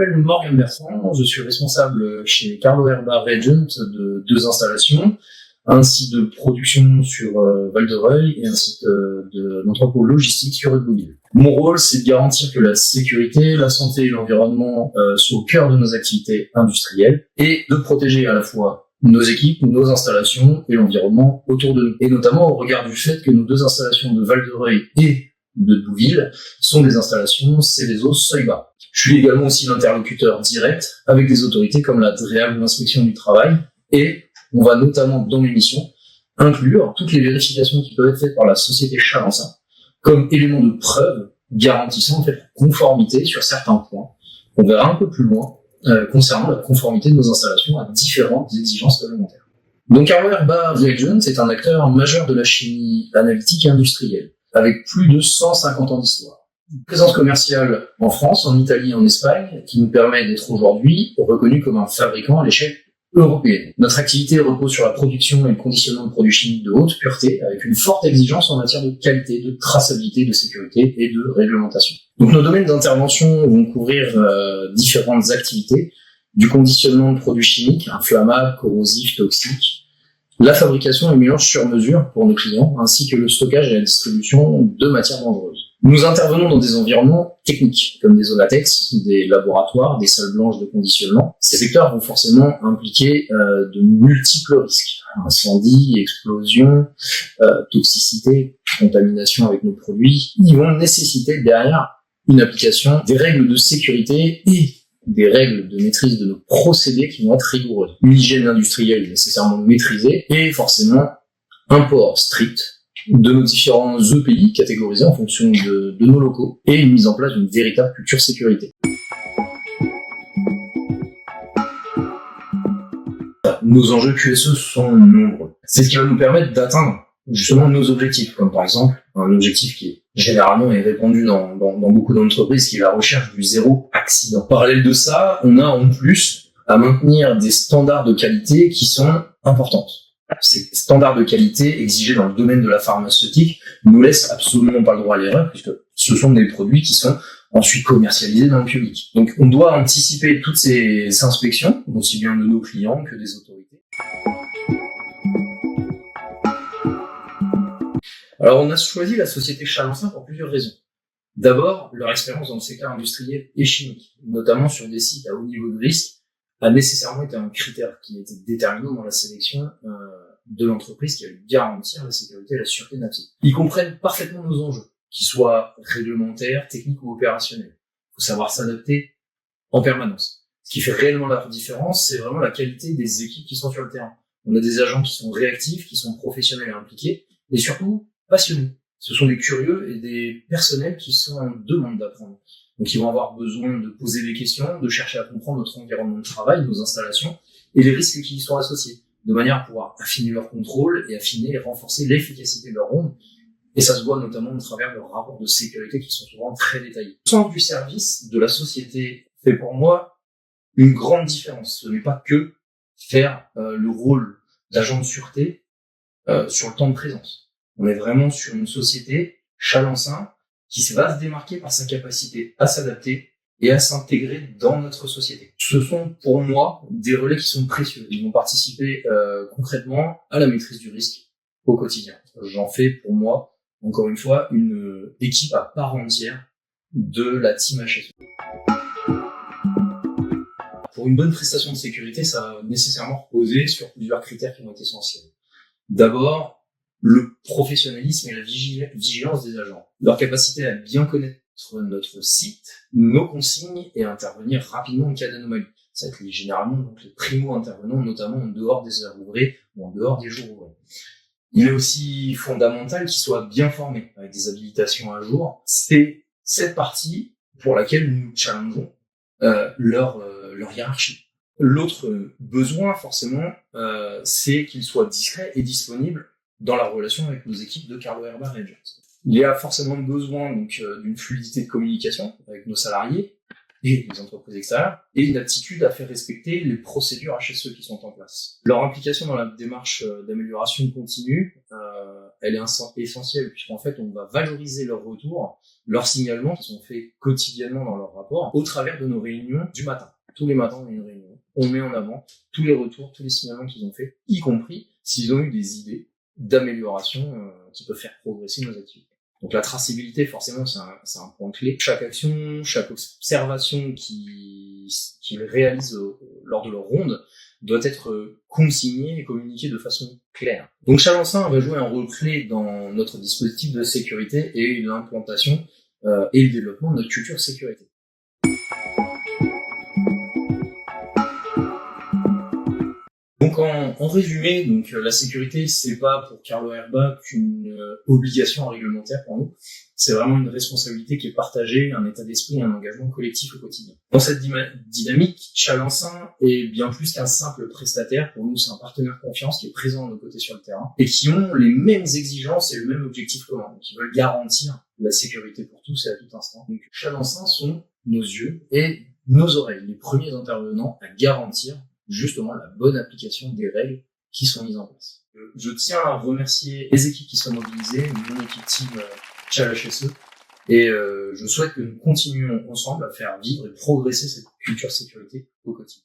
m'appelle Morgan Bertrand, je suis responsable chez Carlo Herba Reagent de 2 installations, un site de production sur Val-de-Reuil et un site d'entrepôt logistique sur Heudebouville. Mon rôle, c'est de garantir que la sécurité, la santé et l'environnement sont au cœur de nos activités industrielles et de protéger à la fois nos équipes, nos installations et l'environnement autour de nous. Et notamment au regard du fait que nos 2 installations de Val-de-Reuil et de Heudebouville sont des installations Seveso seuil bas. Je suis également aussi l'interlocuteur direct avec des autorités comme la DREAL ou l'inspection du travail et on va notamment dans mes missions inclure toutes les vérifications qui peuvent être faites par la société Chalençon comme élément de preuve garantissant en fait la conformité sur certains points. On verra un peu plus loin concernant la conformité de nos installations à différentes exigences réglementaires. Donc Carlo Herba Reagent est un acteur majeur de la chimie analytique et industrielle, avec plus de 150 ans d'histoire. Une présence commerciale en France, en Italie et en Espagne, qui nous permet d'être aujourd'hui reconnu comme un fabricant à l'échelle européenne. Notre activité repose sur la production et le conditionnement de produits chimiques de haute pureté, avec une forte exigence en matière de qualité, de traçabilité, de sécurité et de réglementation. Donc nos domaines d'intervention vont couvrir différentes activités, du conditionnement de produits chimiques, inflammables, corrosifs, toxiques, la fabrication et mélange sur mesure pour nos clients, ainsi que le stockage et la distribution de matières dangereuses. Nous intervenons dans des environnements techniques, comme des zones latex, des laboratoires, des salles blanches de conditionnement. Ces secteurs vont forcément impliquer de multiples risques. Incendie, explosion, toxicité, contamination avec nos produits. Ils vont nécessiter derrière une application des règles de sécurité et des règles de maîtrise de nos procédés qui vont être rigoureuses. Une hygiène industrielle nécessairement maîtrisée et forcément un port strict de nos différents EPI catégorisés en fonction de nos locaux et une mise en place d'une véritable culture sécurité. Nos enjeux QSE sont nombreux. C'est ce qui va nous permettre d'atteindre justement nos objectifs, comme par exemple un objectif qui est généralement est répandu dans beaucoup d'entreprises, qui est la recherche du 0 accident. En parallèle de ça, on a en plus à maintenir des standards de qualité qui sont importants. Ces standards de qualité exigés dans le domaine de la pharmaceutique nous laissent absolument pas le droit à l'erreur, puisque ce sont des produits qui sont ensuite commercialisés dans le public. Donc on doit anticiper toutes ces inspections, aussi bien de nos clients que des autorités. Alors on a choisi la société Chalençon pour plusieurs raisons. D'abord, leur expérience dans le secteur industriel et chimique, notamment sur des sites à haut niveau de risque, a nécessairement été un critère qui a été déterminant dans la sélection de l'entreprise qui a dû garantir la sécurité et la sûreté de notre site. Ils comprennent parfaitement nos enjeux, qu'ils soient réglementaires, techniques ou opérationnels. Il faut savoir s'adapter en permanence. Ce qui fait réellement la différence, c'est vraiment la qualité des équipes qui sont sur le terrain. On a des agents qui sont réactifs, qui sont professionnels et impliqués, et surtout passionnés. Ce sont des curieux et des personnels qui sont en demande d'apprendre. Donc ils vont avoir besoin de poser des questions, de chercher à comprendre notre environnement de travail, nos installations et les risques qui y sont associés, de manière à pouvoir affiner leur contrôle et affiner et renforcer l'efficacité de leur rôle. Et ça se voit notamment au travers de leurs rapports de sécurité qui sont souvent très détaillés. Le sens du service de la société fait pour moi une grande différence. Ce n'est pas que faire le rôle d'agent de sûreté sur le temps de présence. On est vraiment sur une société Chalençon qui va se démarquer par sa capacité à s'adapter et à s'intégrer dans notre société. Ce sont pour moi des relais qui sont précieux. Ils vont participer concrètement à la maîtrise du risque au quotidien. J'en fais pour moi, encore une fois, une équipe à part entière de la team HSE. Pour une bonne prestation de sécurité, ça va nécessairement reposer sur plusieurs critères qui vont être essentiels. D'abord, le professionnalisme et la vigilance des agents. Leur capacité à bien connaître notre site, nos consignes et à intervenir rapidement en cas d'anomalie. Ça va être généralement donc les primo-intervenants, notamment en dehors des heures ouvrées ou en dehors des jours ouvrés. Il est aussi fondamental qu'ils soient bien formés, avec des habilitations à jour. C'est cette partie pour laquelle nous challengeons leur hiérarchie. L'autre besoin, forcément, c'est qu'ils soient discrets et disponibles dans la relation avec nos équipes de Carlo Herba Reagent. Il y a forcément besoin donc d'une fluidité de communication avec nos salariés, et les entreprises extérieures, et une aptitude à faire respecter les procédures HSE qui sont en place. Leur implication dans la démarche d'amélioration continue, elle est essentielle, puisqu'en fait, on va valoriser leurs retours, leurs signalements qui sont faits quotidiennement dans leur rapport, au travers de nos réunions du matin. Tous les matins, on a une réunion. On met en avant tous les retours, tous les signalements qu'ils ont faits, y compris s'ils ont eu des idées d'amélioration qui peuvent faire progresser nos activités. Donc la traçabilité, forcément, c'est un point clé. Chaque action, chaque observation qu'ils réalisent lors de leur ronde doit être consignée et communiquée de façon claire. Donc Chalençon va jouer un rôle clé dans notre dispositif de sécurité et l'implantation et le développement de notre culture sécurité. Donc en résumé, donc la sécurité, c'est pas pour Carlo Erba qu'une obligation réglementaire pour nous. C'est vraiment une responsabilité qui est partagée, un état d'esprit et un engagement collectif au quotidien. Dans cette dynamique, Chalençon est bien plus qu'un simple prestataire. Pour nous, c'est un partenaire de confiance qui est présent de nos côtés sur le terrain et qui ont les mêmes exigences et le même objectif commun. Donc, ils veulent garantir la sécurité pour tous et à tout instant. Donc Chalençon sont nos yeux et nos oreilles, les premiers intervenants à garantir justement la bonne application des règles qui sont mises en place. Je tiens à remercier les équipes qui sont mobilisées, mon équipe team ChalHSE, et je souhaite que nous continuions ensemble à faire vivre et progresser cette culture sécurité au quotidien.